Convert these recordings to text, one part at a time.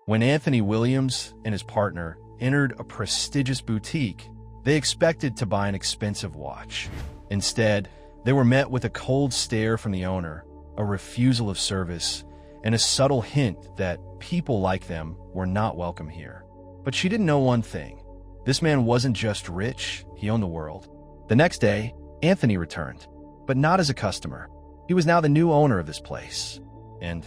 When Anthony Williams and his partner entered a prestigious boutique, they expected to buy an expensive watch. Instead, they were met with a cold stare from the owner, a refusal of service, and a subtle hint that people like them were not welcome here. But she didn't know one thing. This man wasn't just rich, he owned the world. The next day, Anthony returned, but not as a customer. He was now the new owner of this place. And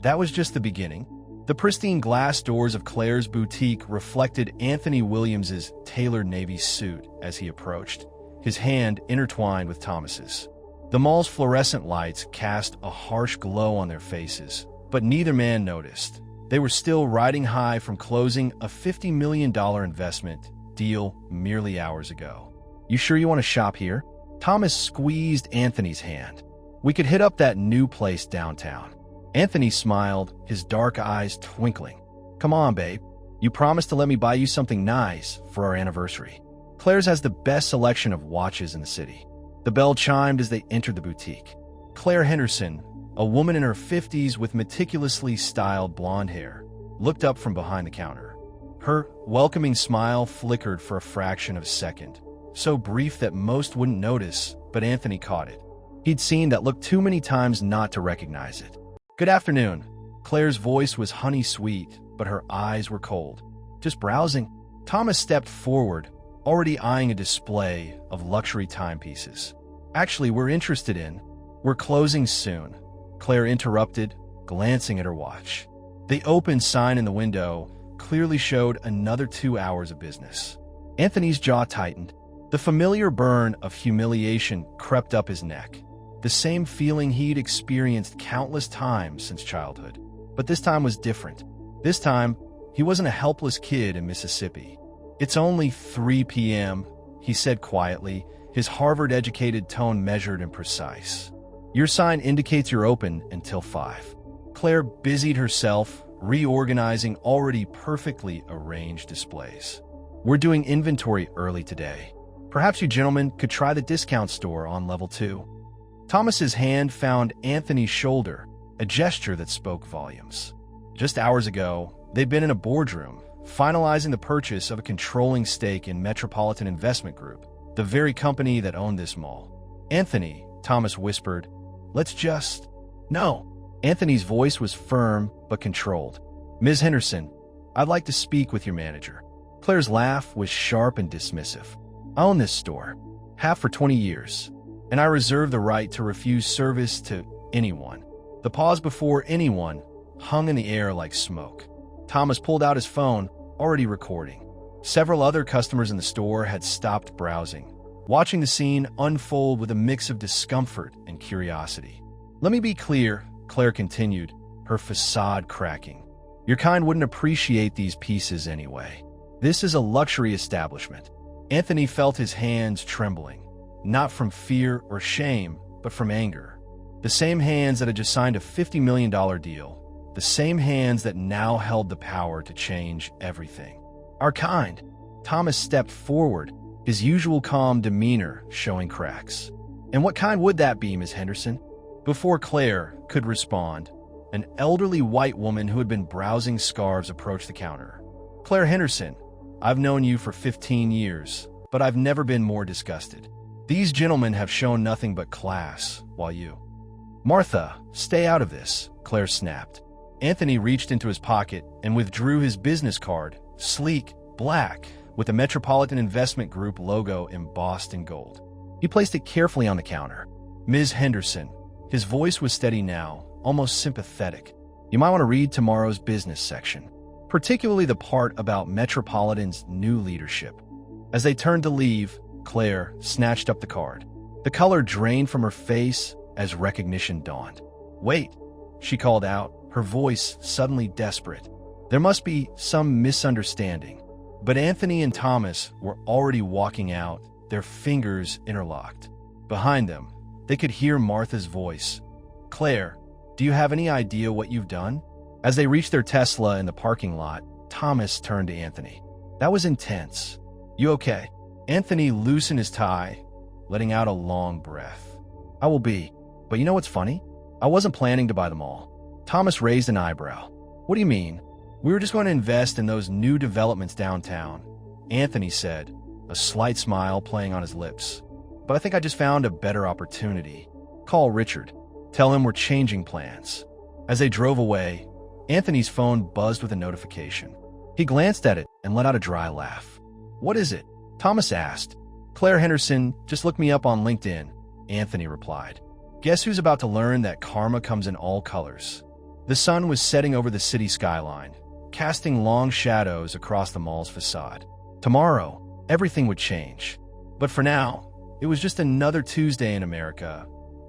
that was just the beginning. The pristine glass doors of Claire's boutique reflected Anthony Williams's tailored navy suit as he approached, his hand intertwined with Thomas's. The mall's fluorescent lights cast a harsh glow on their faces, but neither man noticed. They were still riding high from closing a $50 million investment deal merely hours ago. "You sure you want to shop here?" Thomas squeezed Anthony's hand. "We could hit up that new place downtown." Anthony smiled, his dark eyes twinkling. "Come on, babe. You promised to let me buy you something nice for our anniversary. Claire's has the best selection of watches in the city." The bell chimed as they entered the boutique. Claire Henderson, a woman in her 50s with meticulously styled blonde hair, looked up from behind the counter. Her welcoming smile flickered for a fraction of a second, so brief that most wouldn't notice, but Anthony caught it. He'd seen that look too many times not to recognize it. "Good afternoon." Claire's voice was honey-sweet, but her eyes were cold. "Just browsing." Thomas stepped forward, already eyeing a display of luxury timepieces. "Actually, we're closing soon," Claire interrupted, glancing at her watch. The open sign in the window clearly showed another 2 hours of business. Anthony's jaw tightened. The familiar burn of humiliation crept up his neck, the same feeling he'd experienced countless times since childhood. But this time was different. This time, he wasn't a helpless kid in Mississippi. "It's only 3 p.m., he said quietly, his Harvard-educated tone measured and precise. "Your sign indicates you're open until 5. Claire busied herself, reorganizing already perfectly arranged displays. "We're doing inventory early today. Perhaps you gentlemen could try the discount store on level 2. Thomas's hand found Anthony's shoulder, a gesture that spoke volumes. Just hours ago, they'd been in a boardroom, finalizing the purchase of a controlling stake in Metropolitan Investment Group, the very company that owned this mall. "Anthony," Thomas whispered, "let's just—" "No." Anthony's voice was firm but controlled. "Ms. Henderson, I'd like to speak with your manager." Claire's laugh was sharp and dismissive. "I own this store, have for 20 years, and I reserve the right to refuse service to anyone." The pause before anyone hung in the air like smoke. Thomas pulled out his phone, already recording. Several other customers in the store had stopped browsing, watching the scene unfold with a mix of discomfort and curiosity. "Let me be clear," Claire continued, her facade cracking. "Your kind wouldn't appreciate these pieces anyway. This is a luxury establishment." Anthony felt his hands trembling, not from fear or shame, but from anger. The same hands that had just signed a $50 million deal, the same hands that now held the power to change everything. "Our kind." Thomas stepped forward, his usual calm demeanor showing cracks. "And what kind would that be, Ms. Henderson?" Before Claire could respond, an elderly white woman who had been browsing scarves approached the counter. "Claire Henderson, I've known you for 15 years, but I've never been more disgusted. These gentlemen have shown nothing but class, while you—" "Martha, stay out of this," Claire snapped. Anthony reached into his pocket and withdrew his business card, sleek, black, with the Metropolitan Investment Group logo embossed in gold. He placed it carefully on the counter. "Ms. Henderson," his voice was steady now, almost sympathetic, "you might want to read tomorrow's business section, particularly the part about Metropolitan's new leadership." As they turned to leave, Claire snatched up the card. The color drained from her face as recognition dawned. "Wait," she called out, her voice suddenly desperate. There must be some misunderstanding. But Anthony and Thomas were already walking out, their fingers interlocked. Behind them, they could hear Martha's voice. "Claire, do you have any idea what you've done?" As they reached their Tesla in the parking lot, Thomas turned to Anthony. "That was intense. You okay?" Anthony loosened his tie, letting out a long breath. "I will be. But you know what's funny? I wasn't planning to buy them all." Thomas raised an eyebrow. "What do you mean?" We were just going to invest in those new developments downtown, Anthony said, a slight smile playing on his lips. But I think I just found a better opportunity. Call Richard. Tell him we're changing plans. As they drove away, Anthony's phone buzzed with a notification. He glanced at it and let out a dry laugh. What is it? Thomas asked. Claire Henderson just looked me up on LinkedIn, Anthony replied. Guess who's about to learn that karma comes in all colors? The sun was setting over the city skyline, casting long shadows across the mall's facade. Tomorrow, everything would change. But for now, it was just another Tuesday in America,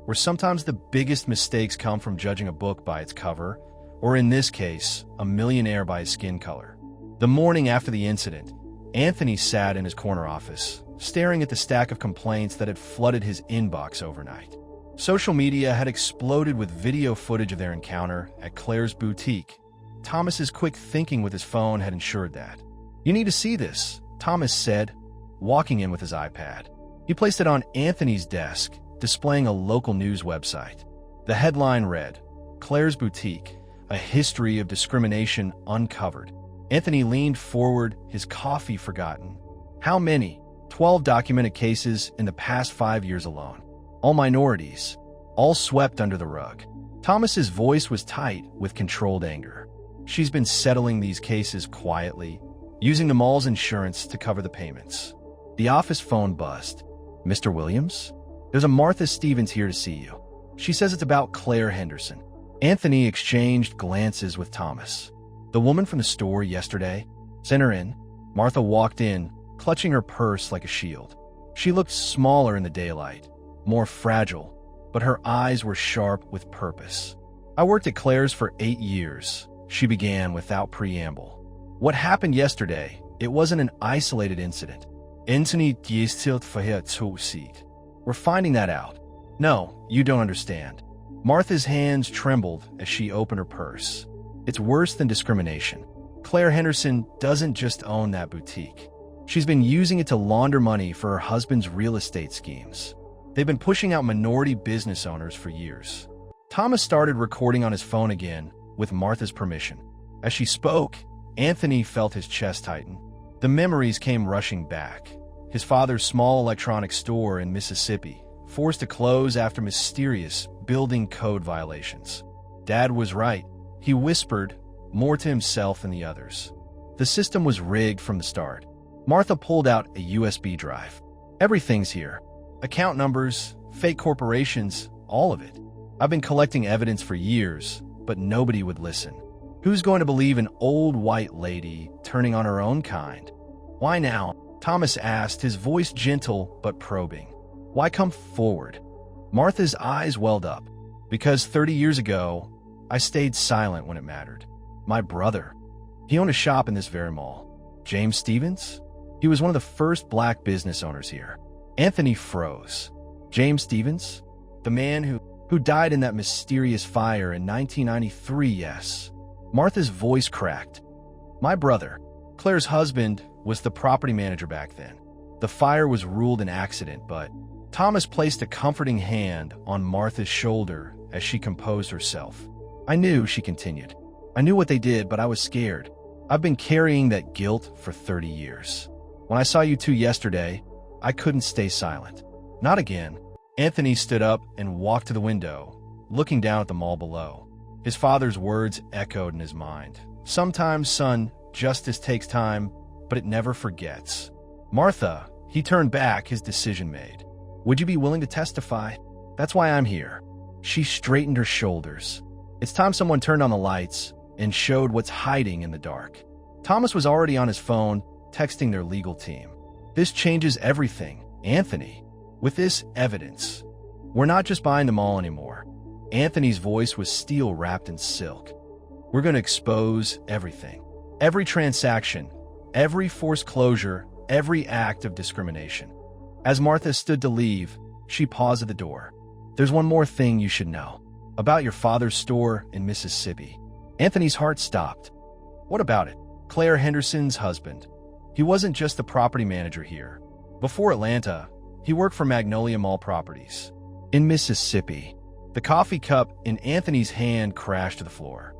where sometimes the biggest mistakes come from judging a book by its cover, or in this case, a millionaire by his skin color. The morning after the incident, Anthony sat in his corner office, staring at the stack of complaints that had flooded his inbox overnight. Social media had exploded with video footage of their encounter at Claire's boutique. Thomas's quick thinking with his phone had ensured that. You need to see this, Thomas said, walking in with his iPad. He placed it on Anthony's desk, displaying a local news website. The headline read, Claire's Boutique, a history of discrimination uncovered. Anthony leaned forward, his coffee forgotten. How many? 12 documented cases in the past 5 years alone. All minorities, all swept under the rug. Thomas's voice was tight with controlled anger. She's been settling these cases quietly, using the mall's insurance to cover the payments. The office phone buzzed. Mr. Williams? There's a Martha Stevens here to see you. She says it's about Claire Henderson. Anthony exchanged glances with Thomas. The woman from the store yesterday? Send her in. Martha walked in, clutching her purse like a shield. She looked smaller in the daylight, more fragile, but her eyes were sharp with purpose. I worked at Claire's for 8 years, she began without preamble. What happened yesterday, it wasn't an isolated incident. Anthony gestilt verheert zuziet. We're finding that out. No, you don't understand. Martha's hands trembled as she opened her purse. It's worse than discrimination. Claire Henderson doesn't just own that boutique. She's been using it to launder money for her husband's real estate schemes. They've been pushing out minority business owners for years. Thomas started recording on his phone again, with Martha's permission. As she spoke, Anthony felt his chest tighten. The memories came rushing back. His father's small electronics store in Mississippi, forced to close after mysterious building code violations. Dad was right, he whispered, more to himself than the others. The system was rigged from the start. Martha pulled out a USB drive. Everything's here. Account numbers, fake corporations, all of it. I've been collecting evidence for years, but nobody would listen. Who's going to believe an old white lady turning on her own kind? Why now? Thomas asked, his voice gentle but probing. Why come forward? Martha's eyes welled up. Because 30 years ago, I stayed silent when it mattered. My brother. He owned a shop in this very mall. James Stevens? He was one of the first black business owners here. Anthony froze. James Stevens? The man who died in that mysterious fire in 1993, yes. Martha's voice cracked. My brother, Claire's husband, was the property manager back then. The fire was ruled an accident, but Thomas placed a comforting hand on Martha's shoulder as she composed herself. I knew, she continued. I knew what they did, but I was scared. I've been carrying that guilt for 30 years. When I saw you two yesterday, I couldn't stay silent. Not again. Anthony stood up and walked to the window, looking down at the mall below. His father's words echoed in his mind. Sometimes, son, justice takes time, but it never forgets. Martha, he turned back, his decision made. Would you be willing to testify? That's why I'm here. She straightened her shoulders. It's time someone turned on the lights and showed what's hiding in the dark. Thomas was already on his phone, texting their legal team. This changes everything, Anthony. With this evidence, we're not just buying the mall anymore. Anthony's voice was steel wrapped in silk. We're going to expose everything. Every transaction, every forced closure, every act of discrimination. As Martha stood to leave, she paused at the door. There's one more thing you should know. About your father's store in Mississippi. Anthony's heart stopped. What about it? Claire Henderson's husband. He wasn't just the property manager here. Before Atlanta, he worked for Magnolia Mall Properties. In Mississippi, the coffee cup in Anthony's hand crashed to the floor.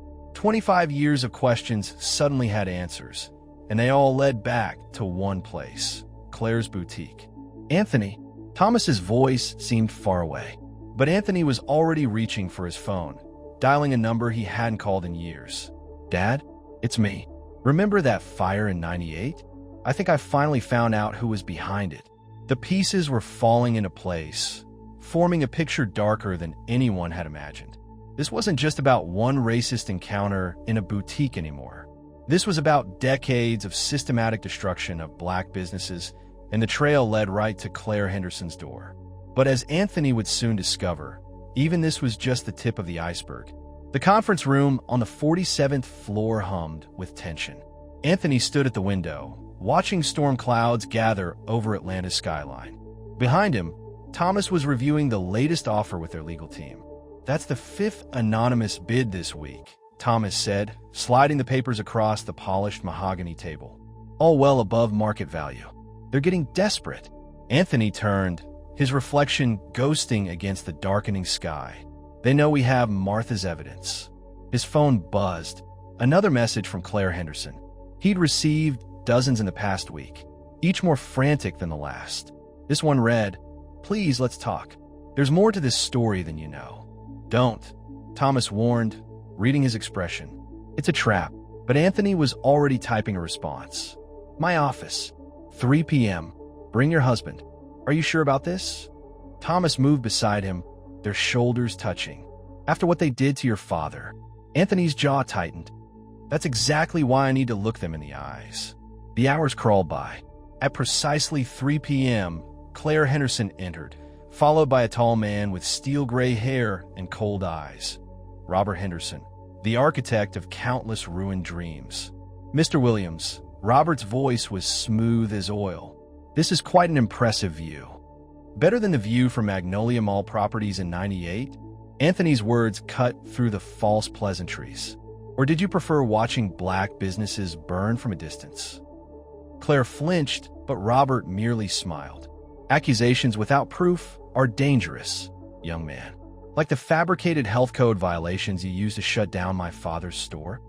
25 years of questions suddenly had answers, and they all led back to one place, Claire's boutique. Anthony. Thomas's voice seemed far away, but Anthony was already reaching for his phone, dialing a number he hadn't called in years. Dad, it's me. Remember that fire in '98? I think I finally found out who was behind it. The pieces were falling into place, forming a picture darker than anyone had imagined. This wasn't just about one racist encounter in a boutique anymore. This was about decades of systematic destruction of black businesses, and the trail led right to Claire Henderson's door. But as Anthony would soon discover, even this was just the tip of the iceberg. The conference room on the 47th floor hummed with tension. Anthony stood at the window, watching storm clouds gather over Atlanta's skyline. Behind him, Thomas was reviewing the latest offer with their legal team. That's the 5th anonymous bid this week, Thomas said, sliding the papers across the polished mahogany table. All well above market value. They're getting desperate. Anthony turned, his reflection ghosting against the darkening sky. They know we have Martha's evidence. His phone buzzed. Another message from Claire Henderson. He'd received dozens in the past week, each more frantic than the last. This one read, "Please, let's talk. There's more to this story than you know." "Don't," Thomas warned, reading his expression. "It's a trap." But Anthony was already typing a response. "My office. 3 p.m. Bring your husband. Are you sure about this?" Thomas moved beside him, their shoulders touching. "After what they did to your father." Anthony's jaw tightened. "That's exactly why I need to look them in the eyes." The hours crawled by. At precisely 3 p.m., Claire Henderson entered, followed by a tall man with steel-gray hair and cold eyes. Robert Henderson, the architect of countless ruined dreams. "Mr. Williams." Robert's voice was smooth as oil. "This is quite an impressive view. Better than the view from Magnolia Mall properties in '98? Anthony's words cut through the false pleasantries. "Or did you prefer watching black businesses burn from a distance?" Claire flinched, but Robert merely smiled. "Accusations without proof are dangerous, young man. Like the fabricated health code violations you used to shut down my father's store."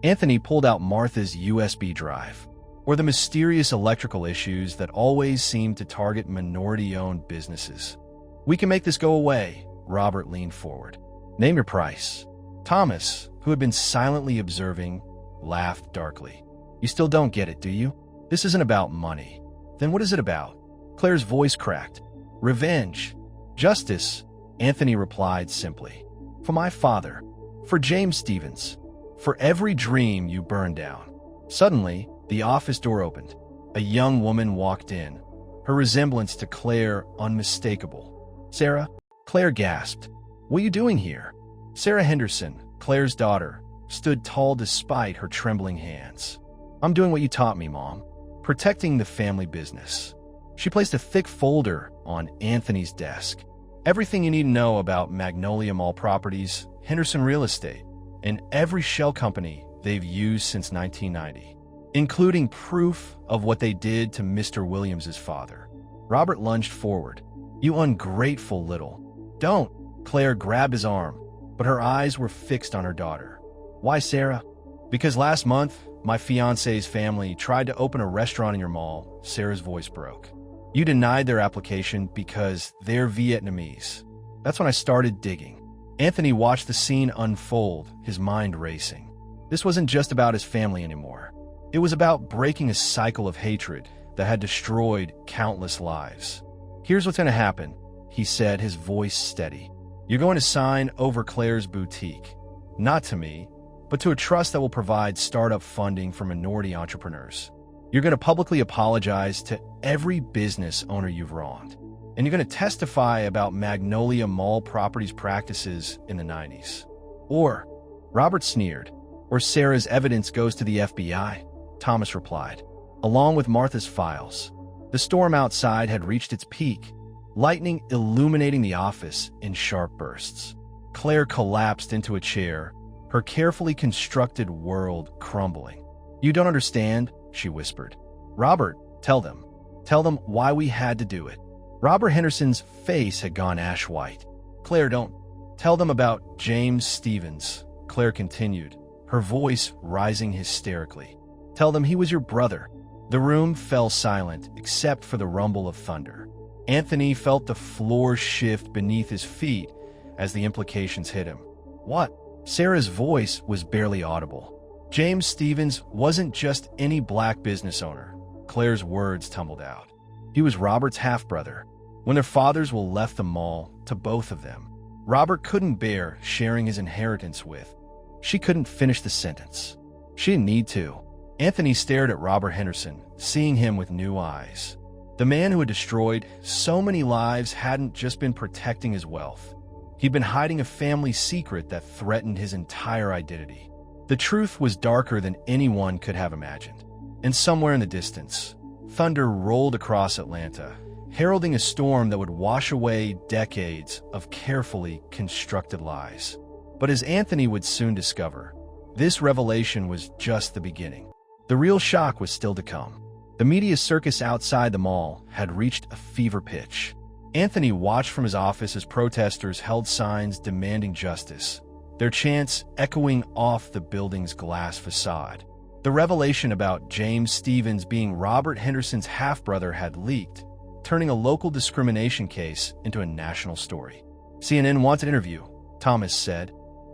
Anthony pulled out Martha's USB drive, or the mysterious electrical issues that always seemed to target minority-owned businesses. "We can make this go away," Robert leaned forward. "Name your price." Thomas, who had been silently observing, laughed darkly. "You still don't get it, do you? This isn't about money." "Then what is it about?" Claire's voice cracked. "Revenge. Justice," Anthony replied simply. "For my father. For James Stevens. For every dream you burned down." Suddenly, the office door opened. A young woman walked in, her resemblance to Claire unmistakable. "Sarah?" Claire gasped. "What are you doing here?" Sarah Henderson, Claire's daughter, stood tall despite her trembling hands. "I'm doing what you taught me, Mom. Protecting the family business." She placed a thick folder on Anthony's desk. "Everything you need to know about Magnolia Mall Properties, Henderson Real Estate, and every shell company they've used since 1990, including proof of what they did to Mr. Williams's father." Robert lunged forward. "You ungrateful little—" "Don't!" Claire grabbed his arm, but her eyes were fixed on her daughter. "Why, Sarah?" "Because last month, my fiancé's family tried to open a restaurant in your mall," Sarah's voice broke. "You denied their application because they're Vietnamese." That's when I started digging. Anthony watched the scene unfold, his mind racing. This wasn't just about his family anymore. It was about breaking a cycle of hatred that had destroyed countless lives. "Here's what's going to happen," he said, his voice steady. "You're going to sign over Claire's boutique. Not to me, but to a trust that will provide startup funding for minority entrepreneurs. You're going to publicly apologize to every business owner you've wronged. And you're going to testify about Magnolia Mall Properties practices in the '90s. Or," Robert sneered, "or Sarah's evidence goes to the FBI," Thomas replied, "along with Martha's files." The storm outside had reached its peak, lightning illuminating the office in sharp bursts. Claire collapsed into a chair, her carefully constructed world crumbling. "You don't understand," she whispered. "Robert, tell them. Tell them why we had to do it." Robert Henderson's face had gone ash white. "Claire, don't. Tell them about James Stevens," Claire continued, her voice rising hysterically. "Tell them he was your brother." The room fell silent except for the rumble of thunder. Anthony felt the floor shift beneath his feet as the implications hit him. "What?" Sarah's voice was barely audible. James Stevens wasn't just any black business owner. Claire's words tumbled out. He was Robert's half-brother. When their fathers will left the mall to both of them, Robert couldn't bear sharing his inheritance with. She couldn't finish the sentence. She didn't need to. Anthony stared at Robert Henderson, seeing him with new eyes. The man who had destroyed so many lives hadn't just been protecting his wealth. He'd been hiding a family secret that threatened his entire identity. The truth was darker than anyone could have imagined. And somewhere in the distance, thunder rolled across Atlanta, heralding a storm that would wash away decades of carefully constructed lies. But as Anthony would soon discover, this revelation was just the beginning. The real shock was still to come. The media circus outside the mall had reached a fever pitch. Anthony watched from his office as protesters held signs demanding justice, their chants echoing off the building's glass facade. The revelation about James Stevens being Robert Henderson's half-brother had leaked, turning a local discrimination case into a national story. "CNN wants an interview," Thomas said,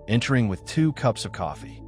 entering with 2 cups of coffee.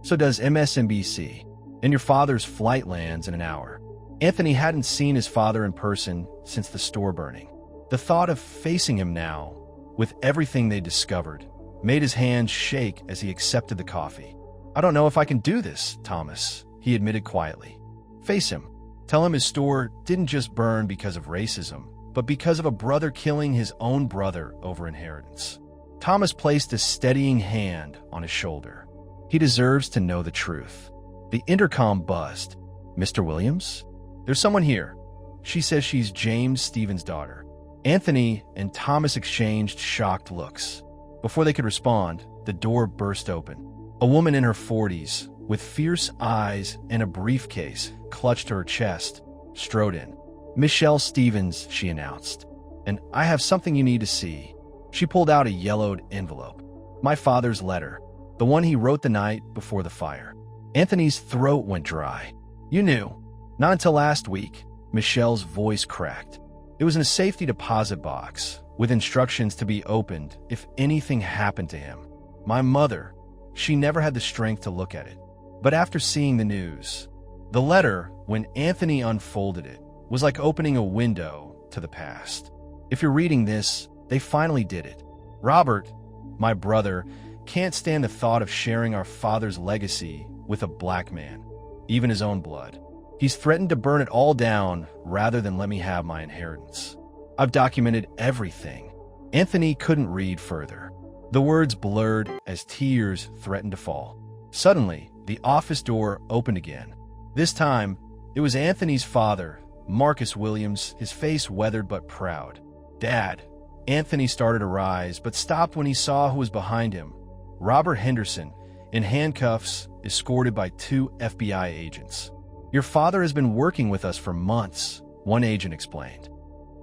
"So does MSNBC, and your father's flight lands in an hour." Anthony hadn't seen his father in person since the store burning. The thought of facing him now, with everything they discovered, made his hands shake as he accepted the coffee. "I don't know if I can do this, Thomas," he admitted quietly. "Face him. Tell him his store didn't just burn because of racism, but because of a brother killing his own brother over inheritance." Thomas placed a steadying hand on his shoulder. "He deserves to know the truth." The intercom buzzed. "Mr. Williams? There's someone here. She says she's James Stevens' daughter." Anthony and Thomas exchanged shocked looks. Before they could respond, the door burst open. A woman in her 40s, with fierce eyes and a briefcase clutched to her chest, strode in. "Michelle Stevens," she announced, "and I have something you need to see." She pulled out a yellowed envelope. "My father's letter, the one he wrote the night before the fire." Anthony's throat went dry. "You knew?" "Not until last week." Michelle's voice cracked. "It was in a safety deposit box, with instructions to be opened if anything happened to him. My mother, she never had the strength to look at it. But after seeing the news, the letter, when Anthony unfolded it, was like opening a window to the past. If you're reading this, they finally did it. Robert, my brother, can't stand the thought of sharing our father's legacy with a black man, even his own blood. He's threatened to burn it all down rather than let me have my inheritance. I've documented everything." Anthony couldn't read further. The words blurred as tears threatened to fall. Suddenly, the office door opened again. This time, it was Anthony's father, Marcus Williams, his face weathered but proud. "Dad." Anthony started to rise, but stopped when he saw who was behind him. Robert Henderson, in handcuffs, escorted by 2 FBI agents. "Your father has been working with us for months," one agent explained.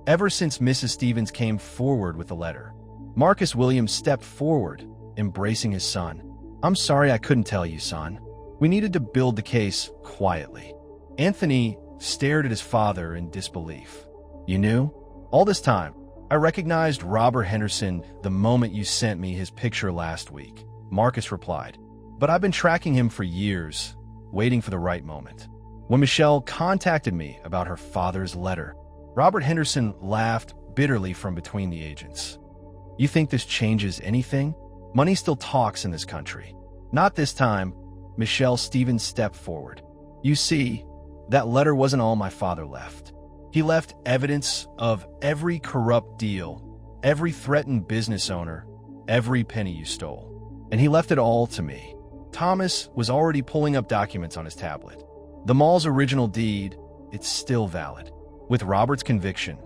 "Ever since Mrs. Stevens came forward with the letter." Marcus Williams stepped forward, embracing his son. "I'm sorry I couldn't tell you, son. We needed to build the case quietly." Anthony stared at his father in disbelief. "You knew?" "All this time, I recognized Robert Henderson the moment you sent me his picture last week," Marcus replied. "But I've been tracking him for years, waiting for the right moment." When Michelle contacted me about her father's letter, Robert Henderson laughed bitterly from between the agents. "You think this changes anything? Money still talks in this country." "Not this time." Michelle Stevens stepped forward. "You see, that letter wasn't all my father left. He left evidence of every corrupt deal, every threatened business owner, every penny you stole. And he left it all to me." Thomas was already pulling up documents on his tablet. "The mall's original deed, it's still valid. With Robert's conviction,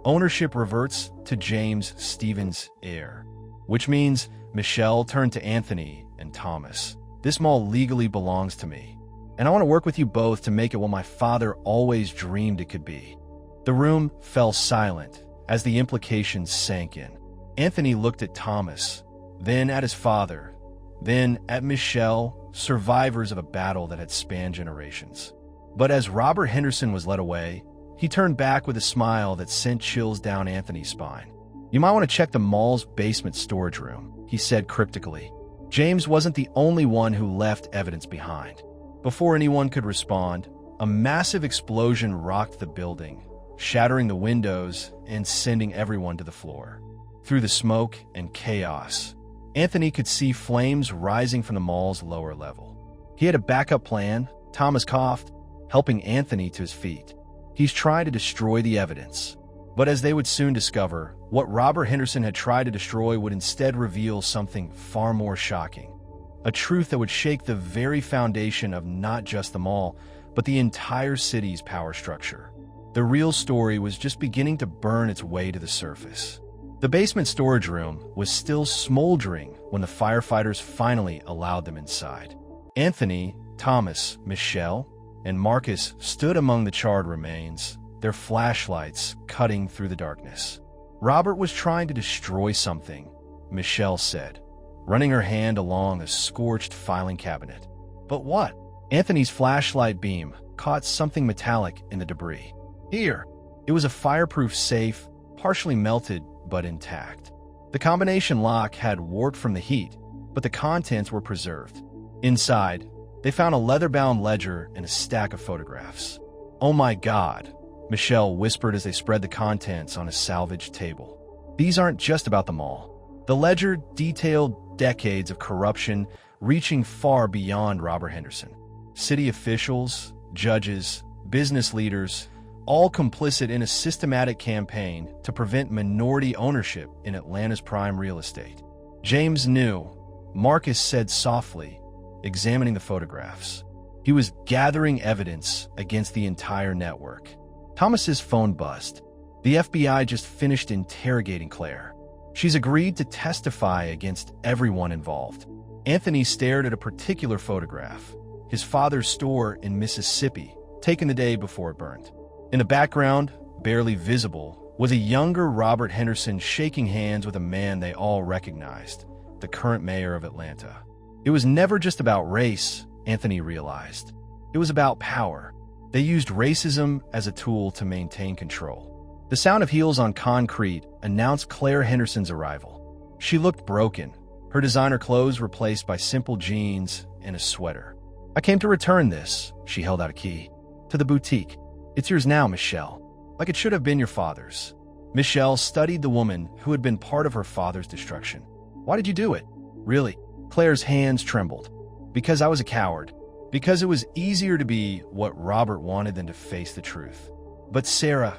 ownership reverts to James Stevens' heir." Which means Michelle turned to Anthony and Thomas. "This mall legally belongs to me, and I want to work with you both to make it what my father always dreamed it could be." The room fell silent as the implications sank in. Anthony looked at Thomas, then at his father, then at Michelle, survivors of a battle that had spanned generations. But as Robert Henderson was led away, he turned back with a smile that sent chills down Anthony's spine. "You might want to check the mall's basement storage room," he said cryptically. James wasn't the only one who left evidence behind. Before anyone could respond, a massive explosion rocked the building, shattering the windows and sending everyone to the floor. Through the smoke and chaos, Anthony could see flames rising from the mall's lower level. He had a backup plan, Thomas coughed, helping Anthony to his feet. He's trying to destroy the evidence. But as they would soon discover, what Robert Henderson had tried to destroy would instead reveal something far more shocking. A truth that would shake the very foundation of not just the mall, but the entire city's power structure. The real story was just beginning to burn its way to the surface. The basement storage room was still smoldering when the firefighters finally allowed them inside. Anthony, Thomas, Michelle, and Marcus stood among the charred remains, their flashlights cutting through the darkness. "Robert was trying to destroy something," Michelle said, running her hand along a scorched filing cabinet. "But what?" Anthony's flashlight beam caught something metallic in the debris. "Here!" It was a fireproof safe, partially melted but intact. The combination lock had warped from the heat, but the contents were preserved. Inside, they found a leather-bound ledger and a stack of photographs. "Oh my God," Michelle whispered as they spread the contents on a salvaged table. "These aren't just about the mall." The ledger detailed decades of corruption reaching far beyond Robert Henderson. City officials, judges, business leaders, all complicit in a systematic campaign to prevent minority ownership in Atlanta's prime real estate. James knew, Marcus said softly, examining the photographs. He was gathering evidence against the entire network. Thomas's phone buzzed. The FBI just finished interrogating Claire. She's agreed to testify against everyone involved. Anthony stared at a particular photograph, his father's store in Mississippi, taken the day before it burned. In the background, barely visible, was a younger Robert Henderson shaking hands with a man they all recognized, the current mayor of Atlanta. It was never just about race, Anthony realized. It was about power. They used racism as a tool to maintain control. The sound of heels on concrete announced Claire Henderson's arrival. She looked broken, her designer clothes replaced by simple jeans and a sweater. "I came to return this," she held out a key, "to the boutique. It's yours now, Michelle, like it should have been your father's." Michelle studied the woman who had been part of her father's destruction. "Why did you do it?" "Really?" Claire's hands trembled. "Because I was a coward. Because it was easier to be what Robert wanted than to face the truth. But Sarah,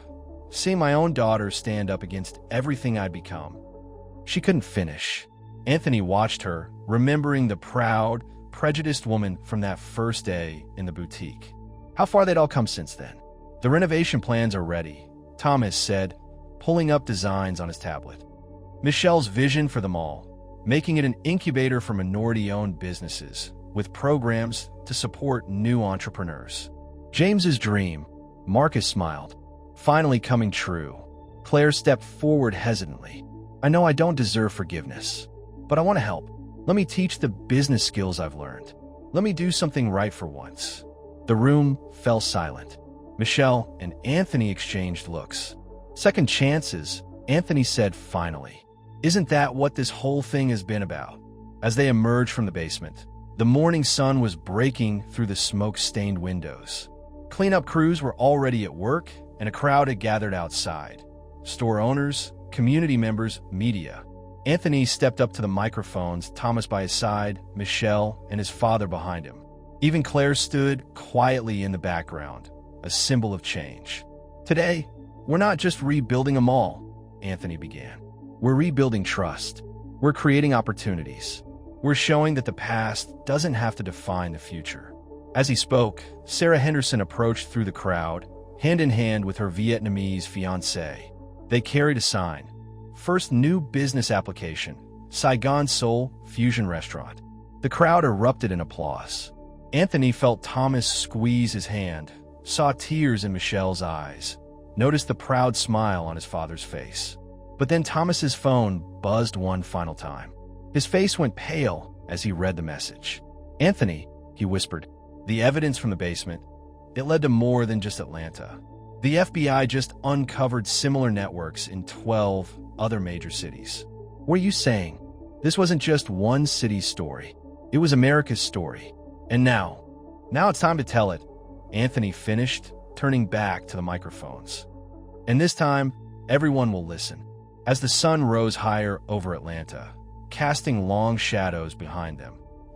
seeing my own daughter stand up against everything I'd become." She couldn't finish. Anthony watched her, remembering the proud, prejudiced woman from that first day in the boutique. How far they'd all come since then. "The renovation plans are ready," Thomas said, pulling up designs on his tablet. Michelle's vision for the mall, making it an incubator for minority-owned businesses, with programs to support new entrepreneurs. James's dream, Marcus smiled, finally coming true. Claire stepped forward hesitantly. "I know I don't deserve forgiveness, but I want to help. Let me teach the business skills I've learned. Let me do something right for once." The room fell silent. Michelle and Anthony exchanged looks. "Second chances," Anthony said finally. "Isn't that what this whole thing has been about?" As they emerged from the basement, the morning sun was breaking through the smoke-stained windows. Cleanup crews were already at work, and a crowd had gathered outside. Store owners, community members, media. Anthony stepped up to the microphones, Thomas by his side, Michelle and his father behind him. Even Claire stood quietly in the background, a symbol of change. "Today, we're not just rebuilding a mall," Anthony began. "We're rebuilding trust. We're creating opportunities. We're showing that the past doesn't have to define the future." As he spoke, Sarah Henderson approached through the crowd, hand in hand with her Vietnamese fiancé. They carried a sign. First new business application, Saigon Seoul Fusion Restaurant. The crowd erupted in applause. Anthony felt Thomas squeeze his hand, saw tears in Michelle's eyes, noticed the proud smile on his father's face. But then Thomas's phone buzzed one final time. His face went pale as he read the message. "Anthony," he whispered, "the evidence from the basement, it led to more than just Atlanta. The FBI just uncovered similar networks in 12 other major cities." "What are you saying?" "This wasn't just one city's story. It was America's story. And now it's time to tell it," Anthony finished, turning back to the microphones. "And this time, everyone will listen." As the sun rose higher over Atlanta, casting long shadows behind them,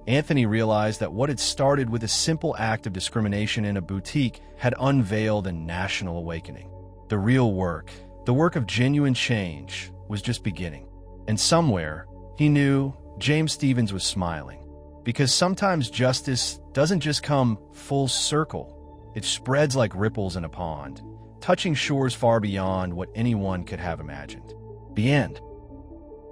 Anthony realized that what had started with a simple act of discrimination in a boutique had unveiled a national awakening. The real work, the work of genuine change, was just beginning. And somewhere, he knew James Stevens was smiling. Because sometimes justice doesn't just come full circle. It spreads like ripples in a pond, touching shores far beyond what anyone could have imagined. The end.